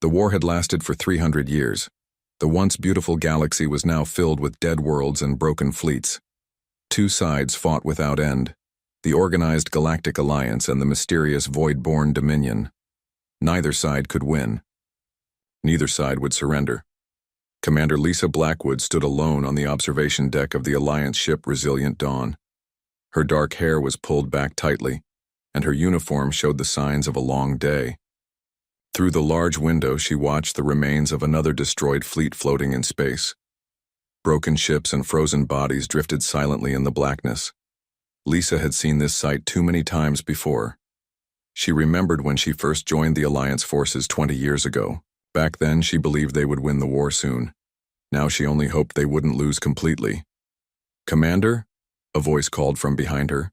The war had lasted for 300 years. The once beautiful galaxy was now filled with dead worlds and broken fleets. Two sides fought without end: the organized Galactic Alliance and the mysterious Void-born Dominion. Neither side could win. Neither side would surrender. Commander Lisa Blackwood stood alone on the observation deck of the Alliance ship Resilient Dawn. Her dark hair was pulled back tightly, and her uniform showed the signs of a long day. Through the large window, she watched the remains of another destroyed fleet floating in space. Broken ships and frozen bodies drifted silently in the blackness. Lisa had seen this sight too many times before. She remembered when she first joined the Alliance forces 20 years ago. Back then, she believed they would win the war soon. Now she only hoped they wouldn't lose completely. "Commander?" a voice called from behind her.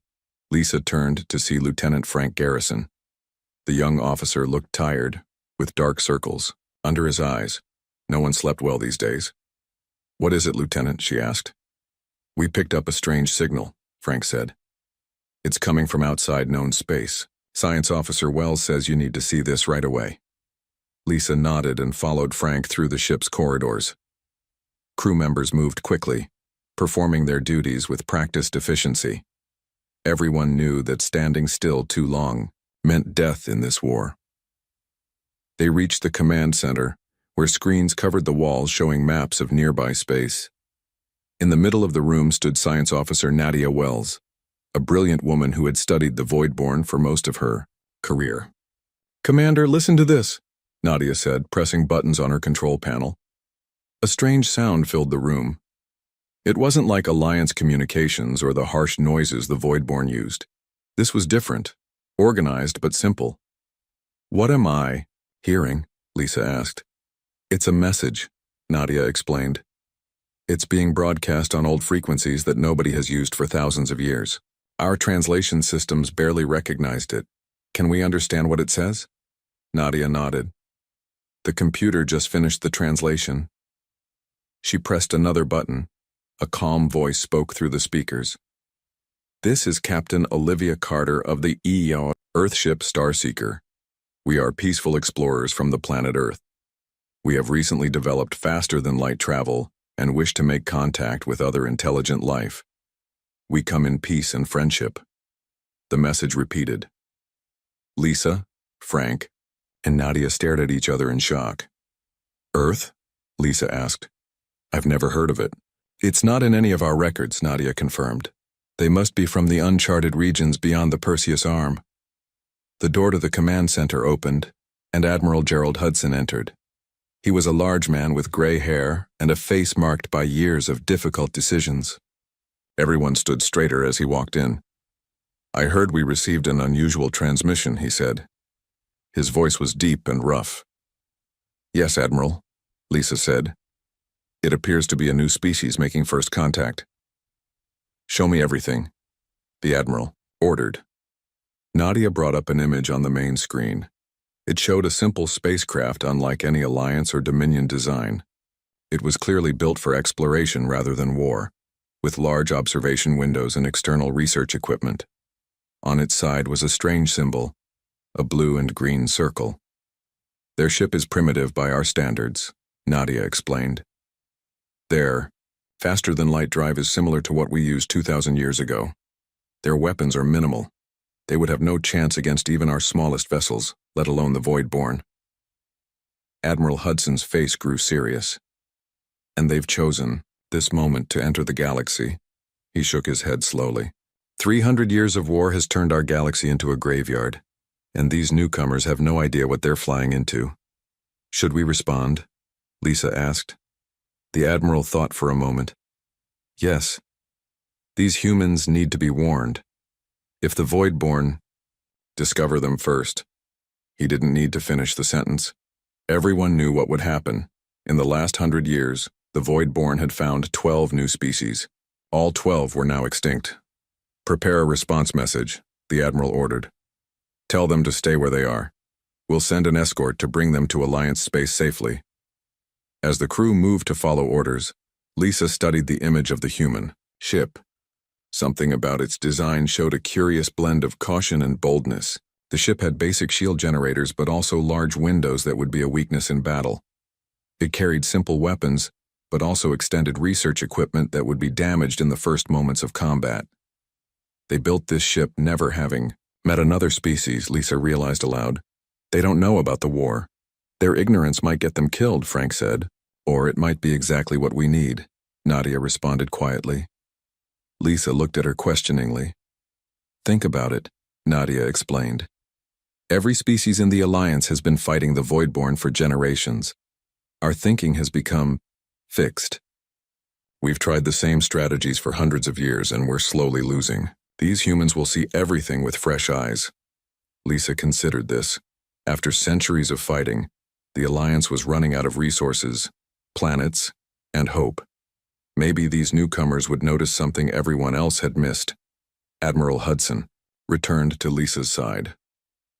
Lisa turned to see Lieutenant Frank Garrison. The young officer looked tired, with dark circles under his eyes. No one slept well these days. "What is it, Lieutenant?" she asked. "We picked up a strange signal," Frank said. "It's coming from outside known space. Science Officer Wells says you need to see this right away." Lisa nodded and followed Frank through the ship's corridors. Crew members moved quickly, performing their duties with practiced efficiency. Everyone knew that standing still too long meant death in this war. They reached the command center, where screens covered the walls showing maps of nearby space. In the middle of the room stood Science Officer Nadia Wells, a brilliant woman who had studied the Voidborn for most of her career. "Commander, listen to this," Nadia said, pressing buttons on her control panel. A strange sound filled the room. It wasn't like Alliance communications or the harsh noises the Voidborn used. This was different, organized but simple. "What am I hearing?" Lisa asked. "It's a message," Nadia explained. "It's being broadcast on old frequencies that nobody has used for thousands of years. Our translation systems barely recognized it. Can we understand what it says?" Nadia nodded. The computer just finished the translation. She pressed another button. A calm voice spoke through the speakers. "This is Captain Olivia Carter of the EO Earthship Starseeker. We are peaceful explorers from the planet Earth. We have recently developed faster-than-light travel and wish to make contact with other intelligent life. We come in peace and friendship." The message repeated. Lisa, Frank, and Nadia stared at each other in shock. "Earth?" Lisa asked. "I've never heard of it." "It's not in any of our records," Nadia confirmed. "They must be from the uncharted regions beyond the Perseus Arm." The door to the command center opened, and Admiral Gerald Hudson entered. He was a large man with gray hair and a face marked by years of difficult decisions. Everyone stood straighter as he walked in. "I heard we received an unusual transmission," he said. His voice was deep and rough. "Yes, Admiral," Lisa said. "It appears to be a new species making first contact." "Show me everything," the Admiral ordered. Nadia brought up an image on the main screen. It showed a simple spacecraft unlike any Alliance or Dominion design. It was clearly built for exploration rather than war, with large observation windows and external research equipment. On its side was a strange symbol, a blue and green circle. "Their ship is primitive by our standards," Nadia explained. "Their faster-than-light drive is similar to what we used 2,000 years ago. Their weapons are minimal. They would have no chance against even our smallest vessels, let alone the Voidborn." Admiral Hudson's face grew serious. "And they've chosen this moment to enter the galaxy." He shook his head slowly. 300 years of war has turned our galaxy into a graveyard, and these newcomers have no idea what they're flying into. "Should we respond?" Lisa asked. The Admiral thought for a moment. "Yes. These humans need to be warned. If the Voidborn discover them first." He didn't need to finish the sentence. Everyone knew what would happen. In the last 100 years, the Voidborn had found 12 new species. All 12 were now extinct. "Prepare a response message," the Admiral ordered. "Tell them to stay where they are. We'll send an escort to bring them to Alliance space safely." As the crew moved to follow orders, Lisa studied the image of the human ship. Something about its design showed a curious blend of caution and boldness. The ship had basic shield generators but also large windows that would be a weakness in battle. It carried simple weapons, but also extended research equipment that would be damaged in the first moments of combat. They built this ship never having met another species, Lisa realized aloud. They don't know about the war. Their ignorance might get them killed, Frank said. Or it might be exactly what we need, Nadia responded quietly. Lisa looked at her questioningly. Think about it, Nadia explained. Every species in the Alliance has been fighting the Voidborn for generations. Our thinking has become fixed. We've tried the same strategies for hundreds of years and we're slowly losing. These humans will see everything with fresh eyes. Lisa considered this. After centuries of fighting, the Alliance was running out of resources, planets, and hope. Maybe these newcomers would notice something everyone else had missed. Admiral Hudson returned to Lisa's side.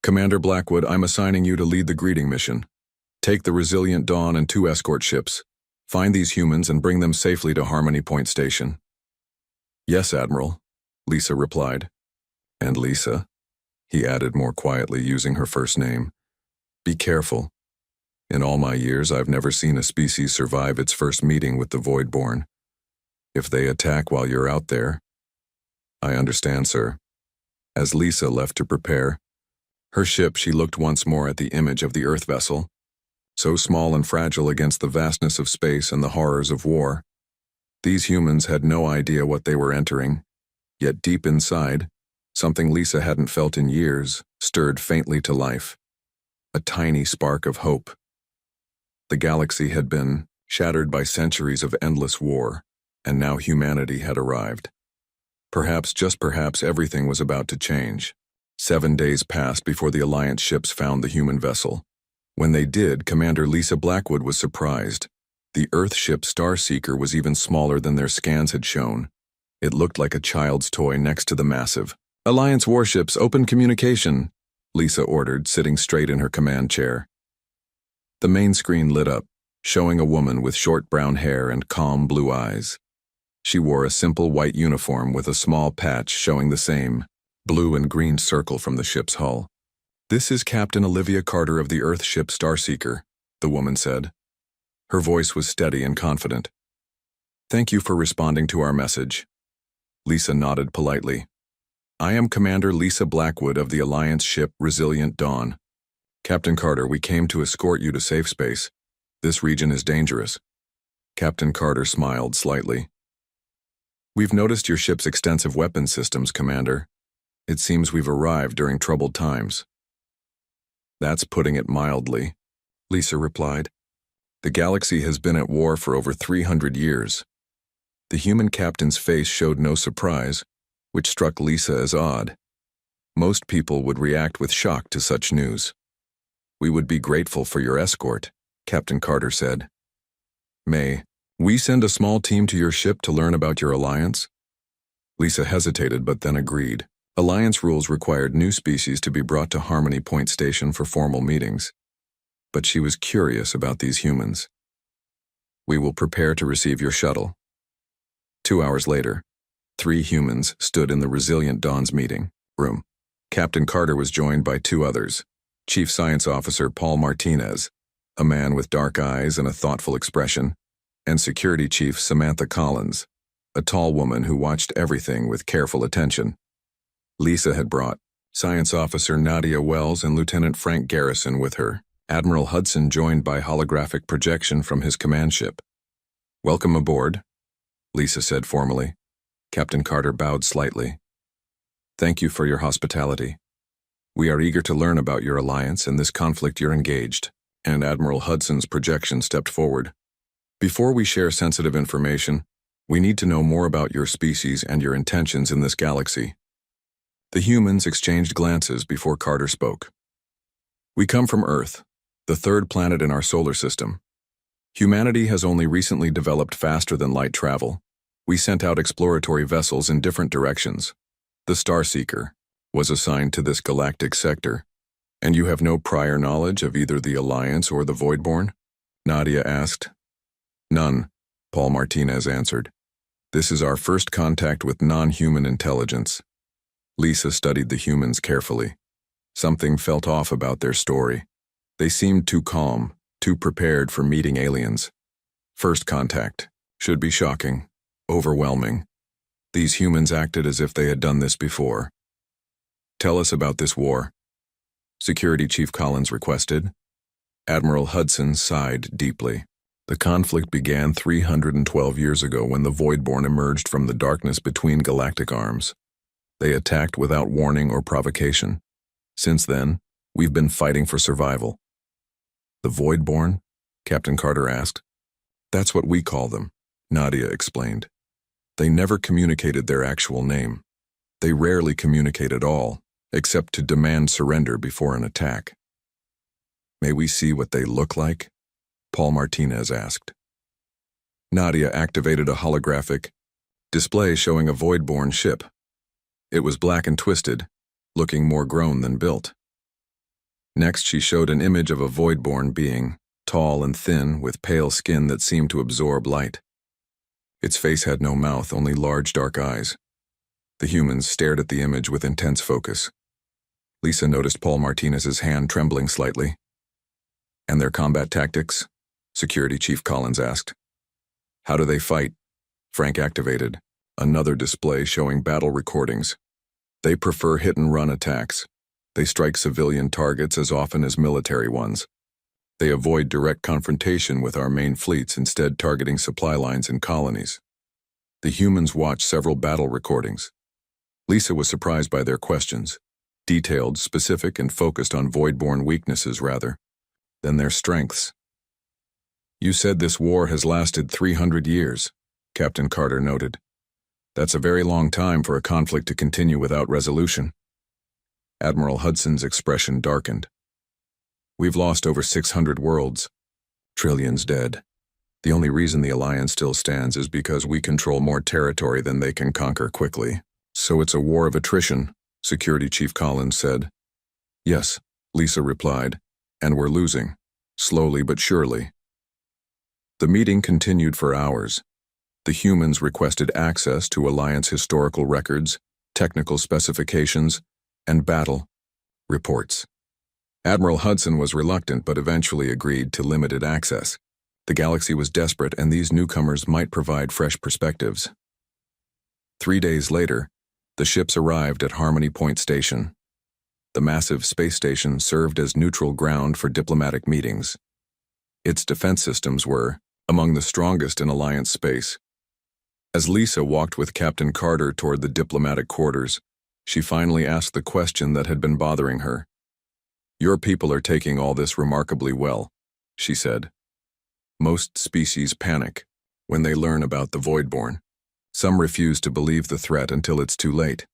Commander Blackwood, I'm assigning you to lead the greeting mission. Take the Resilient Dawn and 2 escort ships. Find these humans and bring them safely to Harmony Point Station. Yes, Admiral, Lisa replied. And Lisa, he added more quietly using her first name, be careful. In all my years, I've never seen a species survive its first meeting with the Voidborn. If they attack while you're out there... I understand, sir. As Lisa left to prepare her ship, she looked once more at the image of the Earth vessel, so small and fragile against the vastness of space and the horrors of war. These humans had no idea what they were entering, yet deep inside, something Lisa hadn't felt in years stirred faintly to life. A tiny spark of hope. The galaxy had been shattered by centuries of endless war, and now humanity had arrived. Perhaps, just perhaps, everything was about to change. 7 days passed before the Alliance ships found the human vessel. When they did, Commander Lisa Blackwood was surprised. The Earth ship Starseeker was even smaller than their scans had shown. It looked like a child's toy next to the massive. Alliance warships, open communication, Lisa ordered, sitting straight in her command chair. The main screen lit up, showing a woman with short brown hair and calm blue eyes. She wore a simple white uniform with a small patch showing the same blue and green circle from the ship's hull. This is Captain Olivia Carter of the Earth ship Starseeker, the woman said. Her voice was steady and confident. Thank you for responding to our message. Lisa nodded politely. I am Commander Lisa Blackwood of the Alliance ship Resilient Dawn. Captain Carter, we came to escort you to safe space. This region is dangerous. Captain Carter smiled slightly. We've noticed your ship's extensive weapon systems, Commander. It seems we've arrived during troubled times. That's putting it mildly, Lisa replied. The galaxy has been at war for over 300 years. The human captain's face showed no surprise, which struck Lisa as odd. Most people would react with shock to such news. We would be grateful for your escort, Captain Carter said. May we send a small team to your ship to learn about your alliance? Lisa hesitated but then agreed. Alliance rules required new species to be brought to Harmony Point Station for formal meetings. But she was curious about these humans. We will prepare to receive your shuttle. 2 hours later, 3 humans stood in the Resilient Dawn's meeting room. Captain Carter was joined by 2 others. Chief Science Officer Paul Martinez, a man with dark eyes and a thoughtful expression, and Security Chief Samantha Collins, a tall woman who watched everything with careful attention. Lisa had brought Science Officer Nadia Wells and Lieutenant Frank Garrison with her. Admiral Hudson joined by holographic projection from his command ship. Welcome aboard, Lisa said formally. Captain Carter bowed slightly. Thank you for your hospitality. We are eager to learn about your alliance and this conflict you're engaged. And Admiral Hudson's projection stepped forward. Before we share sensitive information, we need to know more about your species and your intentions in this galaxy. The humans exchanged glances before Carter spoke. We come from Earth, the 3rd planet in our solar system. Humanity has only recently developed faster-than-light travel. We sent out exploratory vessels in different directions. The Starseeker was assigned to this galactic sector. And you have no prior knowledge of either the Alliance or the Voidborn? Nadia asked. None, Paul Martinez answered. This is our first contact with non-human intelligence. Lisa studied the humans carefully. Something felt off about their story. They seemed too calm, too prepared for meeting aliens. First contact. Should be shocking. Overwhelming. These humans acted as if they had done this before. Tell us about this war, Security Chief Collins requested. Admiral Hudson sighed deeply. The conflict began 312 years ago when the Voidborn emerged from the darkness between galactic arms. They attacked without warning or provocation. Since then, we've been fighting for survival. The Voidborn? Captain Carter asked. That's what we call them, Nadia explained. They never communicated their actual name. They rarely communicate at all, except to demand surrender before an attack. May we see what they look like? Paul Martinez asked. Nadia activated a holographic display showing a Voidborn ship. It was black and twisted, looking more grown than built. Next, she showed an image of a Voidborn being, tall and thin, with pale skin that seemed to absorb light. Its face had no mouth, only large dark eyes. The humans stared at the image with intense focus. Lisa noticed Paul Martinez's hand trembling slightly. And their combat tactics? Security Chief Collins asked. How do they fight? Frank activated another display showing battle recordings. They prefer hit-and-run attacks. They strike civilian targets as often as military ones. They avoid direct confrontation with our main fleets, instead targeting supply lines and colonies. The humans watched several battle recordings. Lisa was surprised by their questions, detailed, specific, and focused on Voidborn weaknesses rather than their strengths. You said this war has lasted 300 years, Captain Carter noted. That's a very long time for a conflict to continue without resolution. Admiral Hudson's expression darkened. We've lost over 600 worlds, trillions dead. The only reason the Alliance still stands is because we control more territory than they can conquer quickly. So it's a war of attrition, Security Chief Collins said. Yes, Lisa replied, and we're losing, slowly but surely. The meeting continued for hours. The humans requested access to Alliance historical records, technical specifications, and battle reports. Admiral Hudson was reluctant but eventually agreed to limited access. The galaxy was desperate, and these newcomers might provide fresh perspectives. 3 days later, the ships arrived at Harmony Point Station. The massive space station served as neutral ground for diplomatic meetings. Its defense systems were among the strongest in Alliance space. As Lisa walked with Captain Carter toward the diplomatic quarters, she finally asked the question that had been bothering her. Your people are taking all this remarkably well, she said. Most species panic when they learn about the Voidborn. Some refuse to believe the threat until it's too late.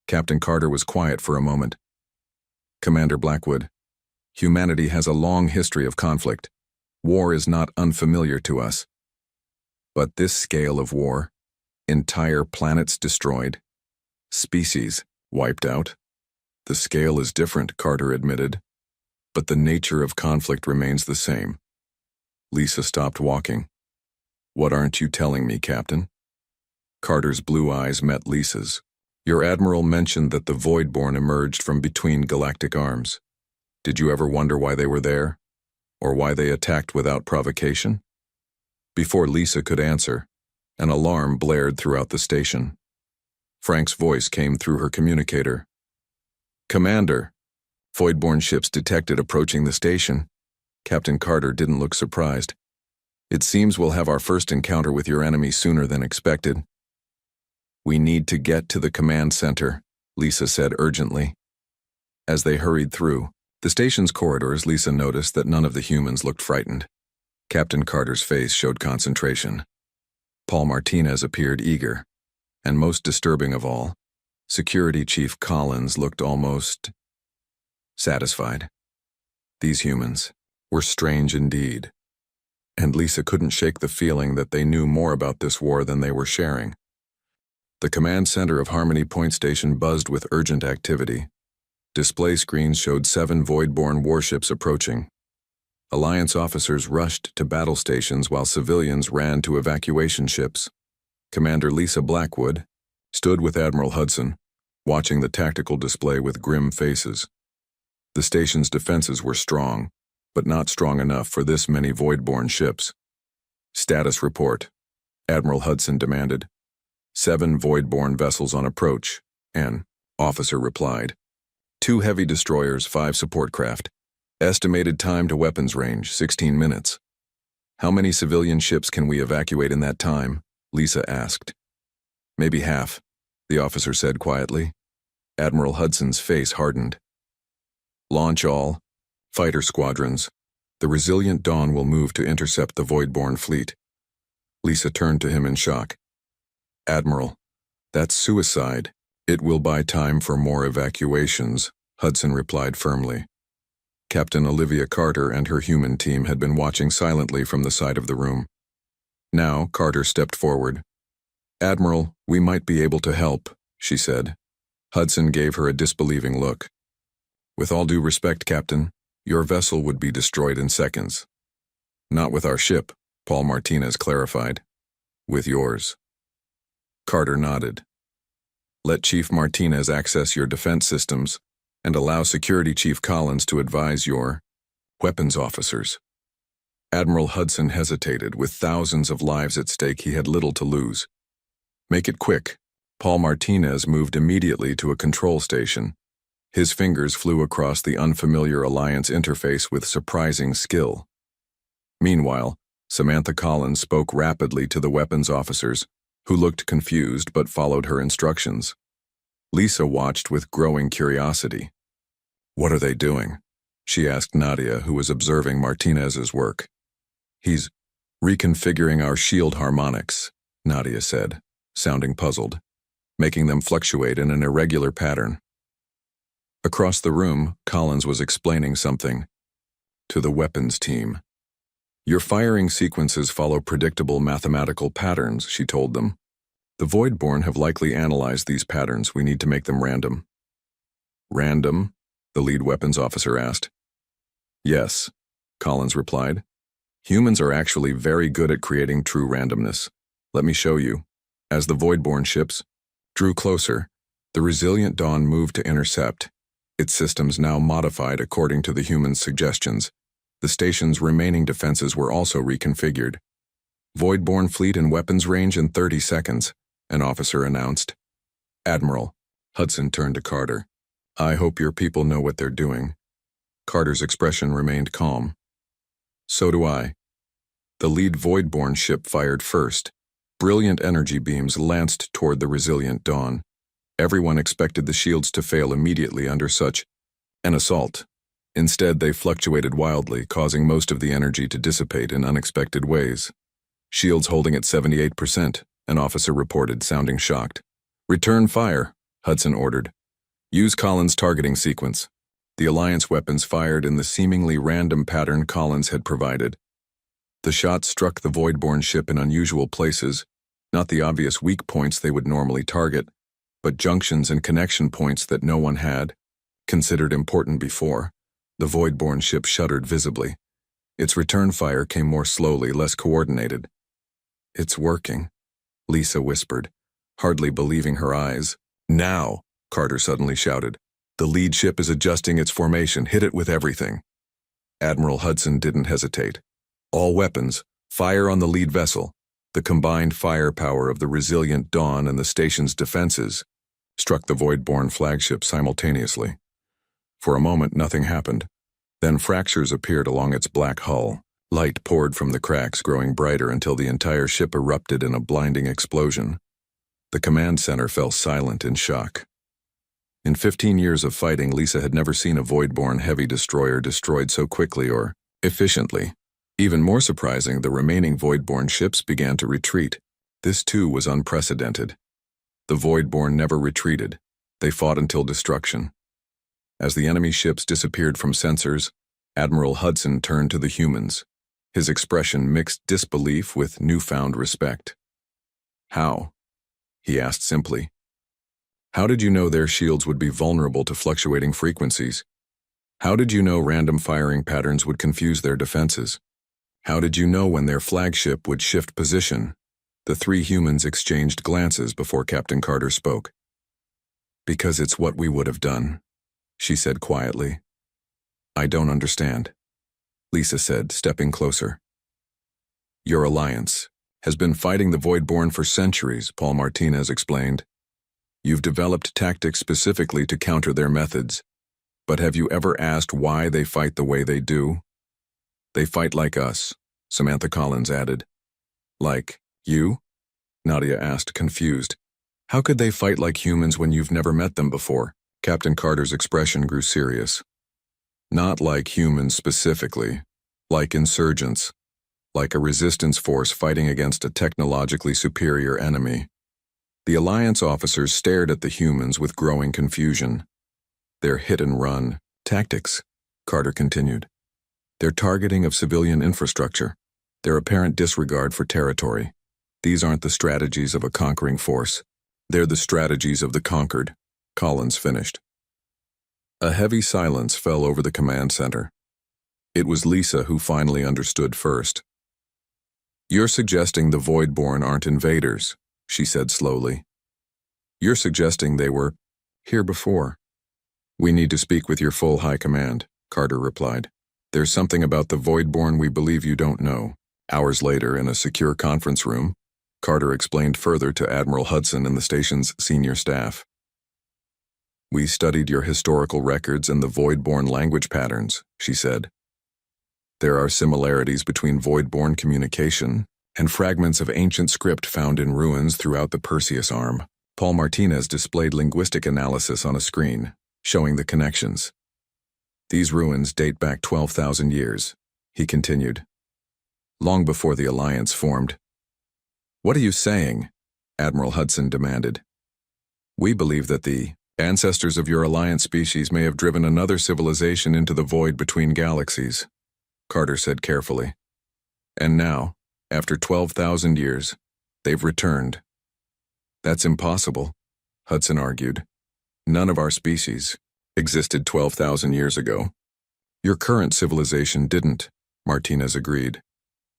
Captain Carter was quiet for a moment. Commander Blackwood, humanity has a long history of conflict. War is not unfamiliar to us. But this scale of war, entire planets destroyed, species wiped out. The scale is different, Carter admitted, but the nature of conflict remains the same. Lisa stopped walking. What aren't you telling me, Captain? Carter's blue eyes met Lisa's. Your admiral mentioned that the Voidborn emerged from between galactic arms. Did you ever wonder why they were there? Or why they attacked without provocation? Before Lisa could answer, an alarm blared throughout the station. Frank's voice came through her communicator. Commander, Voidborn ships detected approaching the station. Captain Carter didn't look surprised. It seems we'll have our first encounter with your enemy sooner than expected. We need to get to the command center, Lisa said urgently. As they hurried through the station's corridors, Lisa noticed that none of the humans looked frightened. Captain Carter's face showed concentration. Paul Martinez appeared eager. And most disturbing of all, Security Chief Collins looked almost satisfied. These humans were strange indeed. And Lisa couldn't shake the feeling that they knew more about this war than they were sharing. The command center of Harmony Point Station buzzed with urgent activity. Display screens showed 7 Voidborn warships approaching. Alliance officers rushed to battle stations while civilians ran to evacuation ships. Commander Lisa Blackwood stood with Admiral Hudson, watching the tactical display with grim faces. The station's defenses were strong, but not strong enough for this many void-born ships. Status report, Admiral Hudson demanded. 7 void-born vessels on approach, an officer replied. 2 heavy destroyers, 5 support craft. Estimated time to weapons range, 16 minutes. How many civilian ships can we evacuate in that time? Lisa asked. Maybe half, the officer said quietly. Admiral Hudson's face hardened. Launch all fighter squadrons. The resilient Dawn will move to intercept the void-born fleet. Lisa turned to him in shock. Admiral, that's suicide. It will buy time for more evacuations, Hudson replied firmly. Captain Olivia Carter and her human team had been watching silently from the side of the room. Now Carter stepped forward. Admiral, we might be able to help, she said. Hudson gave her a disbelieving look. With all due respect, Captain, your vessel would be destroyed in seconds. Not with our ship, Paul Martinez clarified. With yours. Carter nodded. Let Chief Martinez access your defense systems and allow Security Chief Collins to advise your weapons officers. Admiral Hudson hesitated. With thousands of lives at stake, he had little to lose. Make it quick. Paul Martinez moved immediately to a control station. His fingers flew across the unfamiliar Alliance interface with surprising skill. Meanwhile, Samantha Collins spoke rapidly to the weapons officers, who looked confused but followed her instructions. Lisa watched with growing curiosity. What are they doing? She asked Nadia, who was observing Martinez's work. He's reconfiguring our shield harmonics, Nadia said, sounding puzzled, making them fluctuate in an irregular pattern. Across the room, Collins was explaining something to the weapons team. Your firing sequences follow predictable mathematical patterns, she told them. The Voidborn have likely analyzed these patterns. We need to make them random. Random? The lead weapons officer asked. Yes, Collins replied. Humans are actually very good at creating true randomness. Let me show you. As the Voidborn ships drew closer, the resilient Dawn moved to intercept, its systems now modified according to the humans' suggestions. The station's remaining defenses were also reconfigured. Voidborn fleet and weapons range in 30 seconds, an officer announced. Admiral, Hudson turned to Carter. I hope your people know what they're doing. Carter's expression remained calm. So do I. The lead Voidborn ship fired first. Brilliant energy beams lanced toward the resilient Dawn. Everyone expected the shields to fail immediately under such an assault. Instead, they fluctuated wildly, causing most of the energy to dissipate in unexpected ways. Shields holding at 78%, an officer reported, sounding shocked. Return fire, Hudson ordered. Use Collins' targeting sequence. The Alliance weapons fired in the seemingly random pattern Collins had provided. The shots struck the Voidborn ship in unusual places, not the obvious weak points they would normally target, but junctions and connection points that no one had considered important before. The Voidborn ship shuddered visibly. Its return fire came more slowly, less coordinated. It's working, Lisa whispered, hardly believing her eyes. Now, Carter suddenly shouted. The lead ship is adjusting its formation. Hit it with everything. Admiral Hudson didn't hesitate. All weapons, fire on the lead vessel. The combined firepower of the resilient Dawn and the station's defenses struck the Voidborn flagship simultaneously. For a moment, nothing happened. Then fractures appeared along its black hull. Light poured from the cracks, growing brighter until the entire ship erupted in a blinding explosion. The command center fell silent in shock. In 15 years of fighting, Lisa had never seen a Voidborn heavy destroyer destroyed so quickly or efficiently. Even more surprising, the remaining Voidborn ships began to retreat. This too was unprecedented. The Voidborn never retreated. They fought until destruction. As the enemy ships disappeared from sensors, Admiral Hudson turned to the humans. His expression mixed disbelief with newfound respect. How? He asked simply. How did you know their shields would be vulnerable to fluctuating frequencies? How did you know random firing patterns would confuse their defenses? How did you know when their flagship would shift position? The 3 humans exchanged glances before Captain Carter spoke. Because it's what we would have done, she said quietly. I don't understand, Lisa said, stepping closer. Your alliance has been fighting the Voidborn for centuries, Paul Martinez explained. You've developed tactics specifically to counter their methods. But have you ever asked why they fight the way they do? They fight like us, Samantha Collins added. Like you? Nadia asked, confused. How could they fight like humans when you've never met them before? Captain Carter's expression grew serious. Not like humans specifically, like insurgents, like a resistance force fighting against a technologically superior enemy. The Alliance officers stared at the humans with growing confusion. Their hit-and-run tactics, Carter continued. Their targeting of civilian infrastructure, their apparent disregard for territory. These aren't the strategies of a conquering force. They're the strategies of the conquered, Collins finished. A heavy silence fell over the command center. It was Lisa who finally understood first. You're suggesting the Voidborn aren't invaders, she said slowly. You're suggesting they were here before. We need to speak with your full high command, Carter replied. There's something about the Voidborn we believe you don't know. Hours later, in a secure conference room, Carter explained further to Admiral Hudson and the station's senior staff. We studied your historical records and the Voidborn language patterns, she said. There are similarities between Voidborn communication and fragments of ancient script found in ruins throughout the Perseus Arm. Paul Martinez displayed linguistic analysis on a screen, showing the connections. These ruins date back 12,000 years, he continued. Long before the Alliance formed. What are you saying? Admiral Hudson demanded. We believe that the ancestors of your Alliance species may have driven another civilization into the void between galaxies, Carter said carefully. And now, after 12,000 years, they've returned. That's impossible, Hudson argued. None of our species existed 12,000 years ago. Your current civilization didn't, Martinez agreed.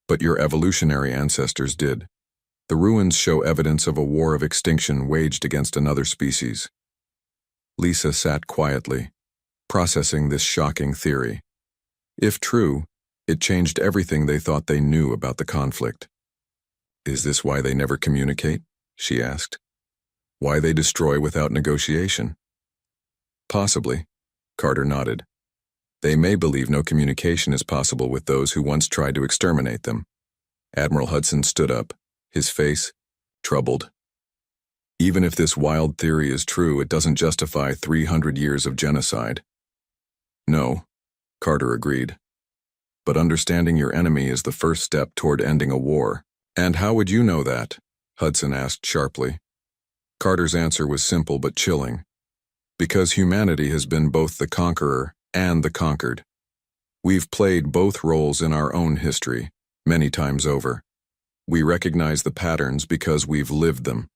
But your evolutionary ancestors did. The ruins show evidence of a war of extinction waged against another species. Lisa sat quietly, processing this shocking theory. If true, it changed everything they thought they knew about the conflict. Is this why they never communicate? She asked. Why they destroy without negotiation? Possibly, Carter nodded. They may believe no communication is possible with those who once tried to exterminate them. Admiral Hudson stood up, his face troubled. Even if this wild theory is true, it doesn't justify 300 years of genocide. No, Carter agreed. But understanding your enemy is the first step toward ending a war. And how would you know that? Hudson asked sharply. Carter's answer was simple but chilling. Because humanity has been both the conqueror and the conquered. We've played both roles in our own history, many times over. We recognize the patterns because we've lived them.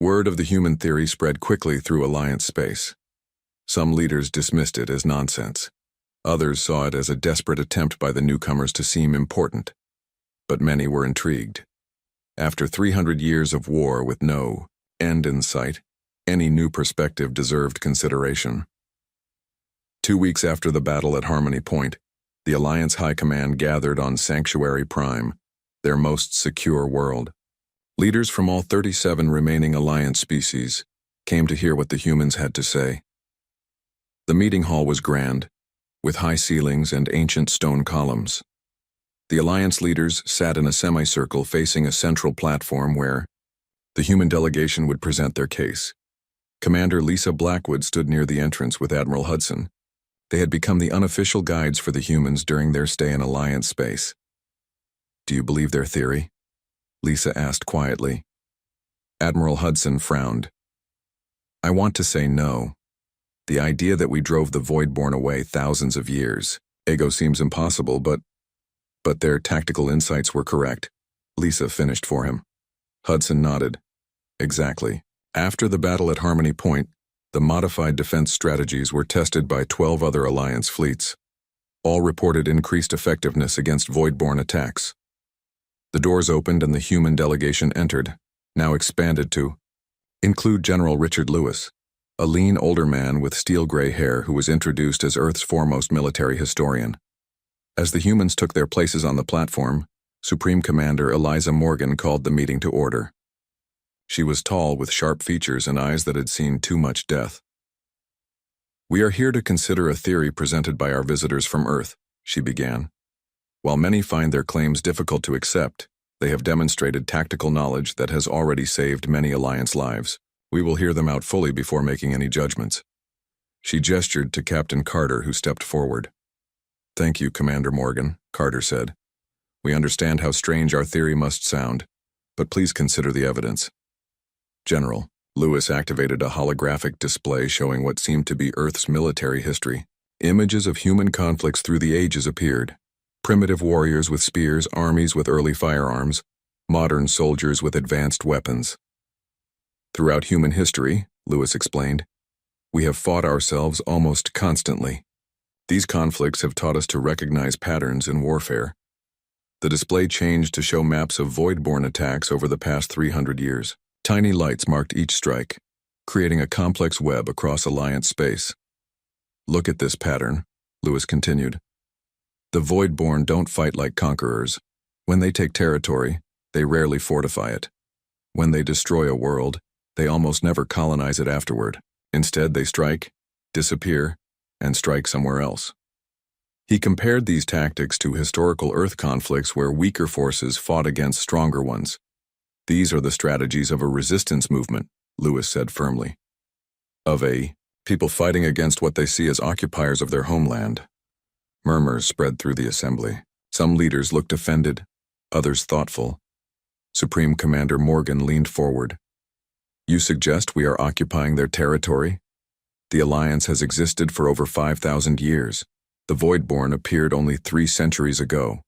Word of the human theory spread quickly through Alliance space. Some leaders dismissed it as nonsense. Others saw it as a desperate attempt by the newcomers to seem important. But many were intrigued. After 300 years of war with no end in sight, any new perspective deserved consideration. 2 weeks after the battle at Harmony Point, the Alliance High Command gathered on Sanctuary Prime, their most secure world. Leaders from all 37 remaining Alliance species came to hear what the humans had to say. The meeting hall was grand, with high ceilings and ancient stone columns. The Alliance leaders sat in a semicircle facing a central platform where the human delegation would present their case. Commander Lisa Blackwood stood near the entrance with Admiral Hudson. They had become the unofficial guides for the humans during their stay in Alliance space. Do you believe their theory? Lisa asked quietly. Admiral Hudson frowned. I want to say no. The idea that we drove the Voidborn away thousands of years ago seems impossible, but their tactical insights were correct. Lisa finished for him. Hudson nodded. Exactly. After the battle at Harmony Point, the modified defense strategies were tested by 12 other Alliance fleets. All reported increased effectiveness against Voidborn attacks. The doors opened and the human delegation entered, now expanded to include General Richard Lewis, a lean older man with steel-gray hair who was introduced as Earth's foremost military historian. As the humans took their places on the platform, Supreme Commander Eliza Morgan called the meeting to order. She was tall with sharp features and eyes that had seen too much death. "We are here to consider a theory presented by our visitors from Earth," she began. "While many find their claims difficult to accept, they have demonstrated tactical knowledge that has already saved many Alliance lives. We will hear them out fully before making any judgments." She gestured to Captain Carter, who stepped forward. "Thank you, Commander Morgan," Carter said. "We understand how strange our theory must sound, but please consider the evidence." "General," Lewis activated a holographic display showing what seemed to be Earth's military history. Images of human conflicts through the ages appeared. Primitive warriors with spears, armies with early firearms, modern soldiers with advanced weapons. "Throughout human history," Lewis explained, "we have fought ourselves almost constantly. These conflicts have taught us to recognize patterns in warfare." The display changed to show maps of void-born attacks over the past 300 years. Tiny lights marked each strike, creating a complex web across Alliance space. "Look at this pattern," Lewis continued. "The void-born don't fight like conquerors. When they take territory, they rarely fortify it. When they destroy a world, they almost never colonize it afterward. Instead, they strike, disappear, and strike somewhere else." He compared these tactics to historical Earth conflicts where weaker forces fought against stronger ones. "These are the strategies of a resistance movement," Lewis said firmly. "Of a people fighting against what they see as occupiers of their homeland." Murmurs spread through the assembly. Some leaders looked offended, others thoughtful. Supreme Commander Morgan leaned forward. "You suggest we are occupying their territory? The Alliance has existed for over 5,000 years. The Voidborn appeared only 3 centuries ago."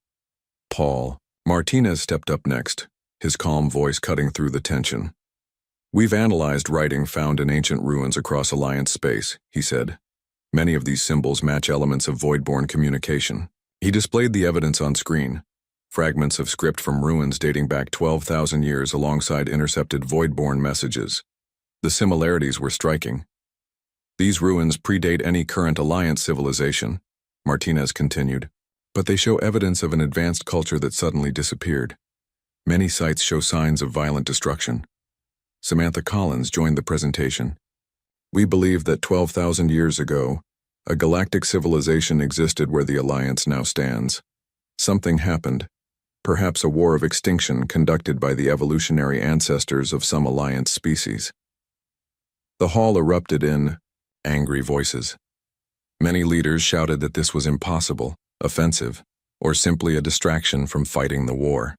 Paul Martinez stepped up next, his calm voice cutting through the tension. "We've analyzed writing found in ancient ruins across Alliance space," he said. "Many of these symbols match elements of Voidborn communication." He displayed the evidence on screen, fragments of script from ruins dating back 12,000 years alongside intercepted Voidborn messages. The similarities were striking. "These ruins predate any current Alliance civilization," Martinez continued, "but they show evidence of an advanced culture that suddenly disappeared. Many sites show signs of violent destruction." Samantha Collins joined the presentation. "We believe that 12,000 years ago, a galactic civilization existed where the Alliance now stands. Something happened, perhaps a war of extinction conducted by the evolutionary ancestors of some Alliance species." The hall erupted in angry voices. Many leaders shouted that this was impossible, offensive, or simply a distraction from fighting the war.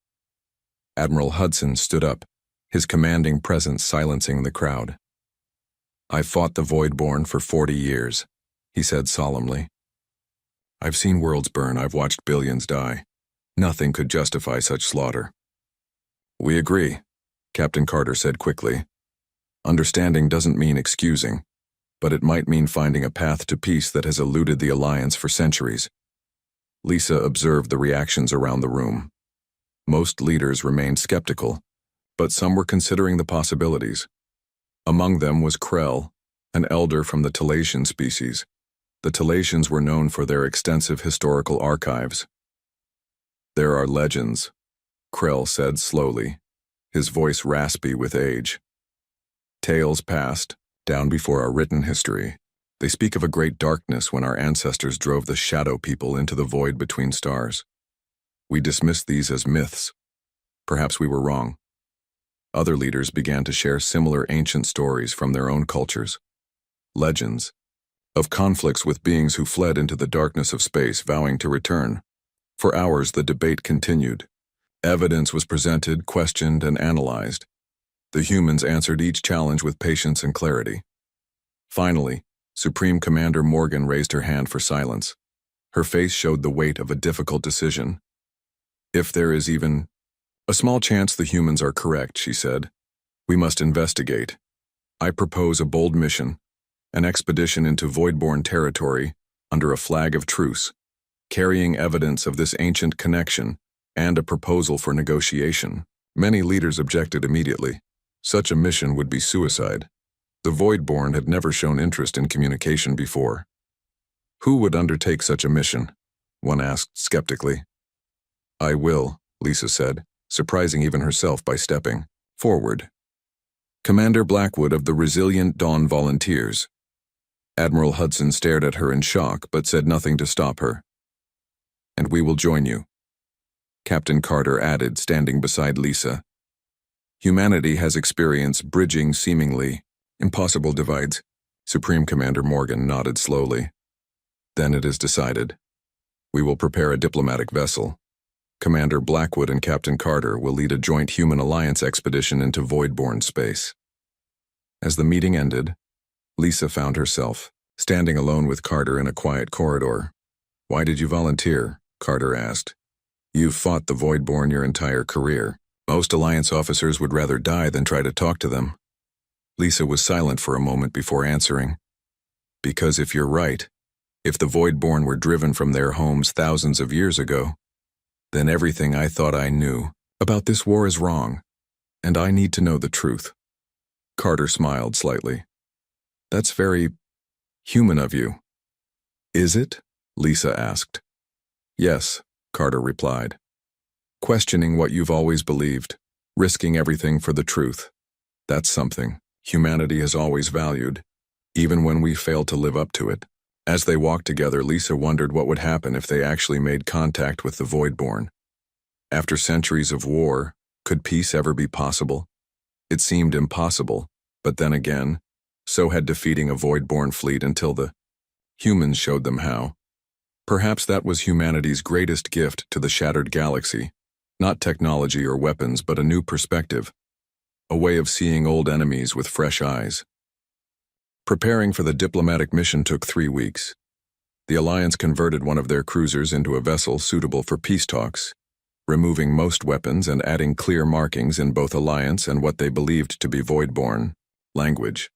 Admiral Hudson stood up, his commanding presence silencing the crowd. "I've fought the Voidborn for 40 years, he said solemnly. "I've seen worlds burn, I've watched billions die. Nothing could justify such slaughter." "We agree," Captain Carter said quickly. "Understanding doesn't mean excusing, but it might mean finding a path to peace that has eluded the Alliance for centuries." Lisa observed the reactions around the room. Most leaders remained skeptical, but some were considering the possibilities. Among them was Krell, an elder from the Talatian species. The Talatians were known for their extensive historical archives. "There are legends," Krell said slowly, his voice raspy with age. "Tales past, down before our written history. They speak of a great darkness when our ancestors drove the shadow people into the void between stars. We dismissed these as myths. Perhaps we were wrong." Other leaders began to share similar ancient stories from their own cultures. Legends of conflicts with beings who fled into the darkness of space, vowing to return. For hours, the debate continued. Evidence was presented, questioned, and analyzed. The humans answered each challenge with patience and clarity. Finally, Supreme Commander Morgan raised her hand for silence. Her face showed the weight of a difficult decision. "If there is even a small chance the humans are correct," she said, "we must investigate. I propose a bold mission, an expedition into Voidborn territory under a flag of truce, carrying evidence of this ancient connection and a proposal for negotiation." Many leaders objected immediately. Such a mission would be suicide. The Voidborn had never shown interest in communication before. Who would undertake such a mission? One asked skeptically. I will, Lisa said, surprising even herself by stepping forward. Commander Blackwood of the Resilient Dawn Volunteers. Admiral Hudson stared at her in shock but said nothing to stop her. And we will join you, Captain Carter added, standing beside Lisa. Humanity has experienced bridging seemingly impossible divides. Supreme Commander Morgan nodded slowly. Then it is decided. We will prepare a diplomatic vessel. Commander Blackwood and Captain Carter will lead a joint human alliance expedition into Voidborn space. As the meeting ended, Lisa found herself standing alone with Carter in a quiet corridor. Why did you volunteer? Carter asked. You've fought the Voidborn your entire career. Most Alliance officers would rather die than try to talk to them. Lisa was silent for a moment before answering. Because if you're right, if the Voidborn were driven from their homes thousands of years ago, then everything I thought I knew about this war is wrong, and I need to know the truth. Carter smiled slightly. That's very human of you. Is it? Lisa asked. Yes, Carter replied. Questioning what you've always believed, risking everything for the truth. That's something humanity has always valued, even when we fail to live up to it. As they walked together, Lisa wondered what would happen if they actually made contact with the Voidborn. After centuries of war, could peace ever be possible? It seemed impossible, but then again, so had defeating a Voidborn fleet until the humans showed them how. Perhaps that was humanity's greatest gift to the shattered galaxy. Not technology or weapons, but a new perspective. A way of seeing old enemies with fresh eyes. Preparing for the diplomatic mission took 3 weeks. The Alliance converted one of their cruisers into a vessel suitable for peace talks, removing most weapons and adding clear markings in both Alliance and what they believed to be Voidborn language.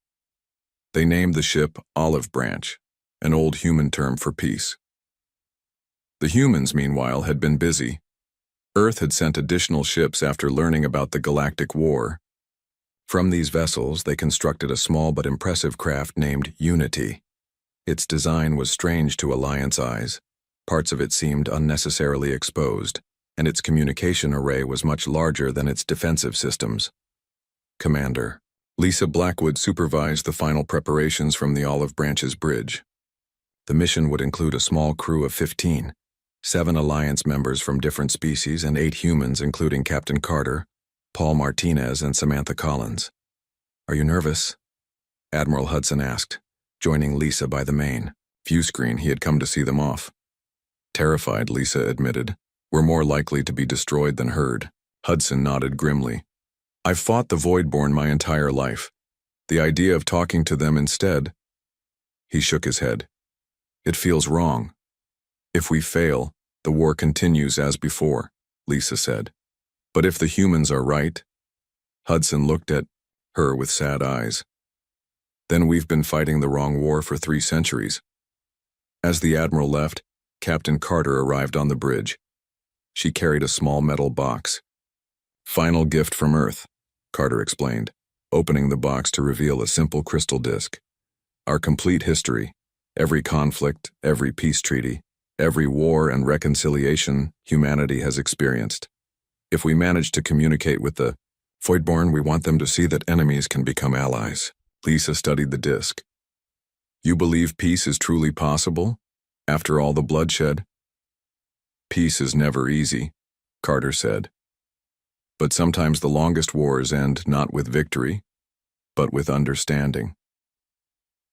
They named the ship Olive Branch, an old human term for peace. The humans, meanwhile, had been busy. Earth had sent additional ships after learning about the Galactic War. From these vessels, they constructed a small but impressive craft named Unity. Its design was strange to Alliance eyes. Parts of it seemed unnecessarily exposed, and its communication array was much larger than its defensive systems. Commander. Lisa Blackwood supervised the final preparations from the Olive Branch's bridge. The mission would include a small crew of 15, 7 Alliance members from different species and 8 humans including Captain Carter, Paul Martinez, and Samantha Collins. Are you nervous? Admiral Hudson asked, joining Lisa by the main view screen. He had come to see them off. Terrified, Lisa admitted. We're more likely to be destroyed than heard. Hudson nodded grimly. I've fought the Voidborn my entire life. The idea of talking to them instead. He shook his head. It feels wrong. If we fail, the war continues as before, Lisa said. But if the humans are right, Hudson looked at her with sad eyes. Then we've been fighting the wrong war for 3 centuries. As the Admiral left, Captain Carter arrived on the bridge. She carried a small metal box. Final gift from Earth, Carter explained, opening the box to reveal a simple crystal disc. Our complete history, every conflict, every peace treaty, every war and reconciliation humanity has experienced. If we manage to communicate with the Voidborn, we want them to see that enemies can become allies. Lisa studied the disc. You believe peace is truly possible, after all the bloodshed? Peace is never easy, Carter said. But sometimes the longest wars end not with victory, but with understanding.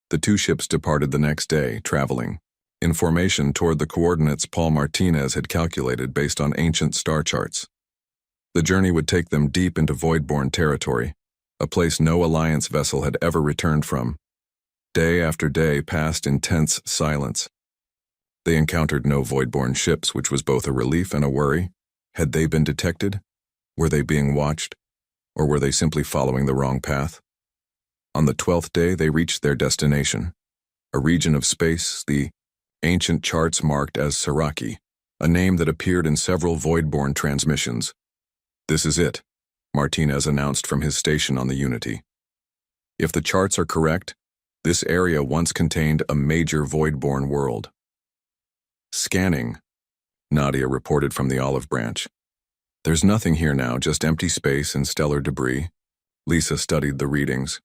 The 2 ships departed the next day, traveling in formation toward the coordinates Paul Martinez had calculated based on ancient star charts. The journey would take them deep into Voidborn territory, a place no Alliance vessel had ever returned from. Day after day passed in tense silence. They encountered no Voidborn ships, which was both a relief and a worry. Had they been detected? Were they being watched? Or were they simply following the wrong path? On the 12th day, they reached their destination, a region of space the ancient charts marked as Saraki, a name that appeared in several Voidborn transmissions. This is it, Martinez announced from his station on the Unity. If the charts are correct, this area once contained a major void-born world. Scanning, Nadia reported from the olive branch. There's nothing here now, just empty space and stellar debris. Lisa studied the readings.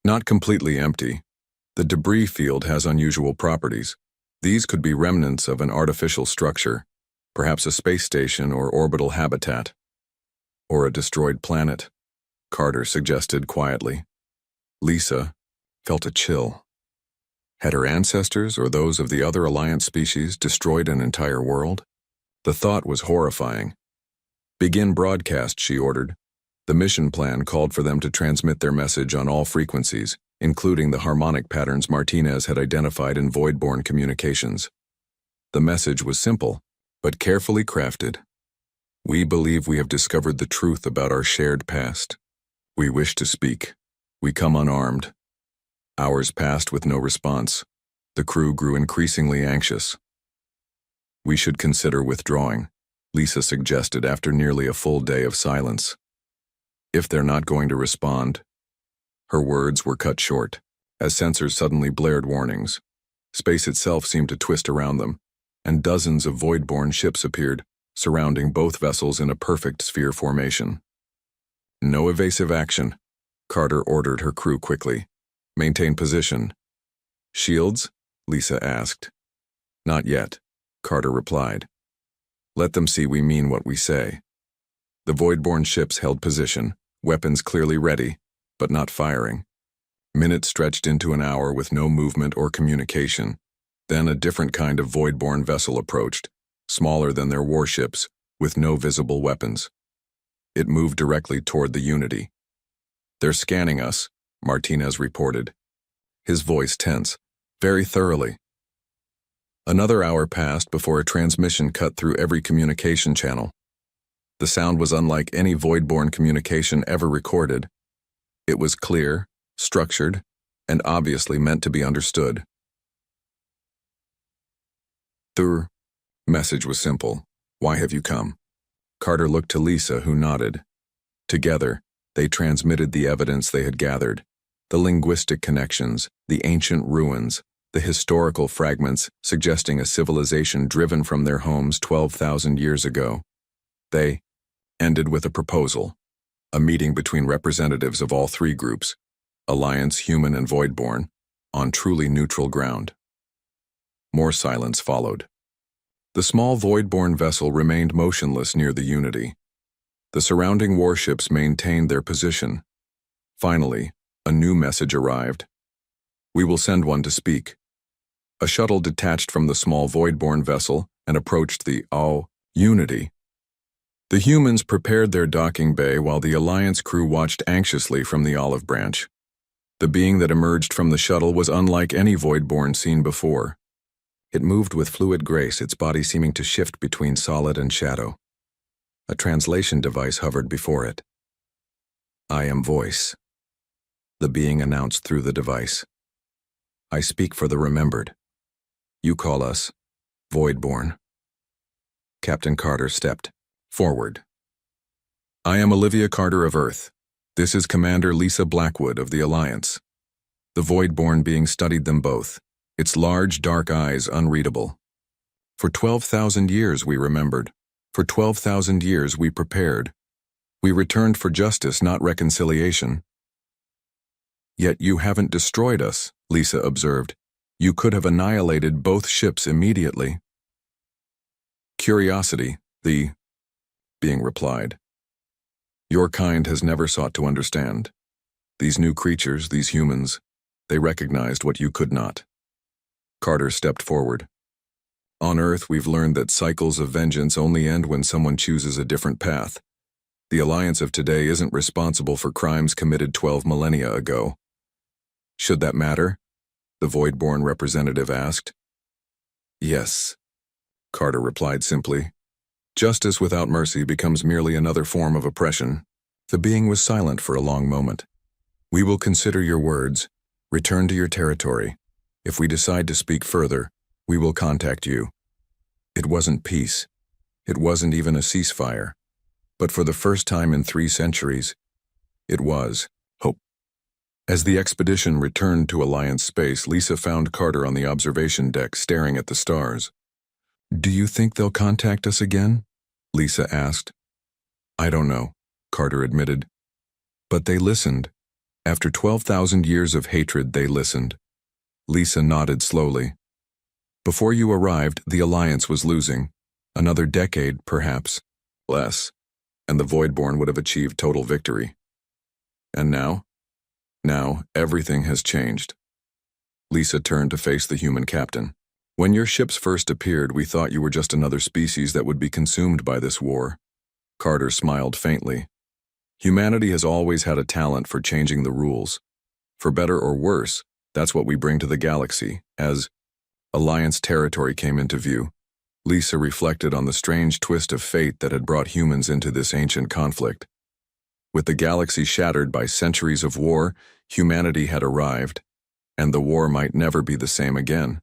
Not completely empty. The debris field has unusual properties. These could be remnants of an artificial structure, perhaps a space station or orbital habitat. Or a destroyed planet, Carter suggested quietly. Lisa felt a chill. Had her ancestors or those of the other Alliance species destroyed an entire world? The thought was horrifying. Begin broadcast, she ordered. The mission plan called for them to transmit their message on all frequencies, including the harmonic patterns Martinez had identified in void-born communications. The message was simple, but carefully crafted. We believe we have discovered the truth about our shared past. We wish to speak. We come unarmed. Hours passed with no response. The crew grew increasingly anxious. We should consider withdrawing, Lisa suggested after nearly a full day of silence. If they're not going to respond. Her words were cut short, as sensors suddenly blared warnings. Space itself seemed to twist around them, and dozens of void-born ships appeared, surrounding both vessels in a perfect sphere formation. No evasive action, Carter ordered her crew quickly. Maintain position. Shields? Lisa asked. Not yet, Carter replied. Let them see we mean what we say. The void-born ships held position, weapons clearly ready, but not firing. Minutes stretched into an hour with no movement or communication. Then a different kind of void-born vessel approached, smaller than their warships, with no visible weapons. It moved directly toward the Unity. They're scanning us, Martinez reported. His voice tense, very thoroughly. Another hour passed before a transmission cut through every communication channel. The sound was unlike any void-born communication ever recorded. It was clear, structured, and obviously meant to be understood. The message was simple. Why have you come? Carter looked to Lisa, who nodded. Together, they transmitted the evidence they had gathered. The linguistic connections, the ancient ruins, the historical fragments suggesting a civilization driven from their homes 12,000 years ago. They ended with a proposal, a meeting between representatives of all three groups, Alliance, human, and void-born, on truly neutral ground. More silence followed. The small void-born vessel remained motionless near the Unity. The surrounding warships maintained their position. Finally, a new message arrived. We will send one to speak. A shuttle detached from the small void-born vessel and approached the Unity. The humans prepared their docking bay while the Alliance crew watched anxiously from the olive branch. The being that emerged from the shuttle was unlike any void-born seen before. It moved with fluid grace, its body seeming to shift between solid and shadow. A translation device hovered before it. I am voice, the being announced through the device. I speak for the remembered. You call us void-born. Captain Carter stepped forward. I am Olivia Carter of Earth. This is Commander Lisa Blackwood of the Alliance. The void-born being studied them both, its large, dark eyes unreadable. For 12,000 years we remembered. For 12,000 years we prepared. We returned for justice, not reconciliation. Yet you haven't destroyed us, Lisa observed. You could have annihilated both ships immediately. Curiosity, the being replied. Your kind has never sought to understand. These new creatures, these humans, they recognized what you could not. Carter stepped forward. On Earth, we've learned that cycles of vengeance only end when someone chooses a different path. The Alliance of today isn't responsible for crimes committed 12 millennia ago. Should that matter? The void-born representative asked. Yes, Carter replied simply. Justice without mercy becomes merely another form of oppression. The being was silent for a long moment. We will consider your words. Return to your territory. If we decide to speak further, we will contact you. It wasn't peace. It wasn't even a ceasefire. But for the first time in 3 centuries, it was hope. As the expedition returned to Alliance space, Lisa found Carter on the observation deck staring at the stars. "Do you think they'll contact us again?" Lisa asked. "I don't know," Carter admitted. "But they listened. After 12,000 years of hatred, they listened." Lisa nodded slowly. "Before you arrived, the Alliance was losing. Another decade, perhaps. Less. And the Voidborn would have achieved total victory. And now? Now, everything has changed." Lisa turned to face the human captain. "When your ships first appeared, we thought you were just another species that would be consumed by this war." Carter smiled faintly. "Humanity has always had a talent for changing the rules. For better or worse, that's what we bring to the galaxy." As Alliance territory came into view, Lisa reflected on the strange twist of fate that had brought humans into this ancient conflict. With the galaxy shattered by centuries of war, humanity had arrived, and the war might never be the same again.